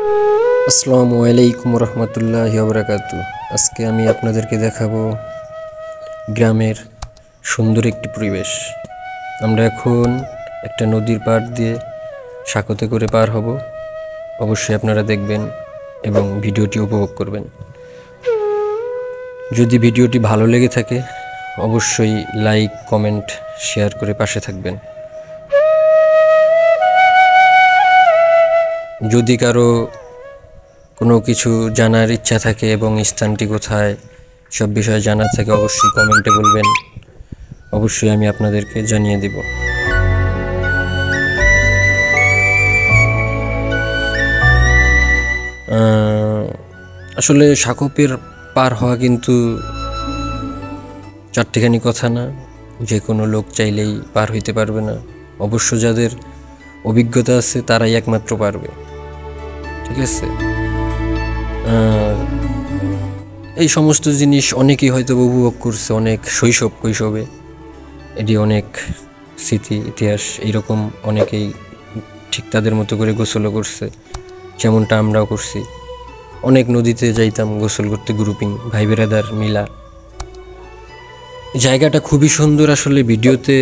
আসসালামু আলাইকুম রহমতুল্লাহি ওয়া বারাকাতুহু। আজকে আমি আপনাদেরকে দেখাবো গ্রামের সুন্দর একটি পরিবেশ। আমরা এখন একটা নদীর পাড় দিয়ে সাঁকোতে করে পার হব। অবশ্যই আপনারা দেখবেন এবং ভিডিওটি উপভোগ করবেন। যদি ভিডিওটি ভালো লেগে থাকে অবশ্যই লাইক, কমেন্ট, শেয়ার করে পাশে থাকবেন। যদি কারো কোনো কিছু জানার ইচ্ছা থাকে এবং স্থানটি কোথায় সব বিষয়ে জানার থাকে অবশ্যই কমেন্টে বলবেন, অবশ্যই আমি আপনাদেরকে জানিয়ে দেব। আসলে সাঁকোপের পার হওয়া কিন্তু চারটিখানি কথা না, যে কোনো লোক চাইলেই পার হইতে পারবে না। অবশ্য যাদের অভিজ্ঞতা আছে তারাই একমাত্র পারবে, ঠিক আছে? এই সমস্ত জিনিস অনেকেই হয়তো উপভোগ করছে অনেক কৈশবে, এটি অনেক স্মৃতি ইতিহাস। এইরকম অনেকেই ঠিক তাদের মতো করে গোসলও করছে, যেমনটা আমরাও করছি। অনেক নদীতে যাইতাম গোসল করতে, গ্রুপিং ভাই বেরাদার মিলা। জায়গাটা খুবই সুন্দর, আসলে ভিডিওতে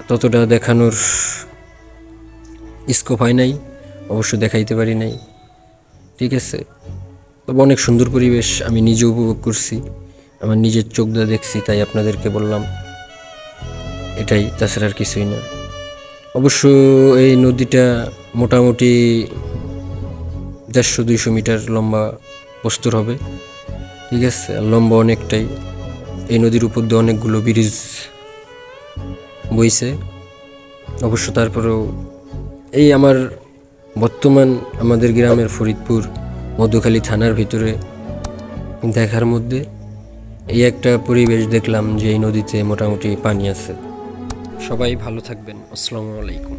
ততটা দেখানোর স্কোপ হয় নাই, অবশ্য দেখাইতে পারি নাই, ঠিক আছে? তবে অনেক সুন্দর পরিবেশ, আমি নিজে উপভোগ করছি, আমার নিজের চোখ দিয়ে দেখছি, তাই আপনাদেরকে বললাম। এটাই, তাছাড়া আর কিছুই না। অবশ্য এই নদীটা মোটামুটি 150-200 মিটার লম্বা প্রস্তুর হবে, ঠিক আছে? লম্বা অনেকটাই। এই নদীর উপর দিয়ে অনেকগুলো ব্রিজ বইছে। অবশ্য তারপরেও এই আমার বর্তমান আমাদের গ্রামের ফরিদপুর মধুখালী থানার ভিতরে দেখার মধ্যে এই একটা পরিবেশ দেখলাম যে এই নদীতে মোটামুটি পানি আছে। সবাই ভালো থাকবেন। আসসালামু আলাইকুম।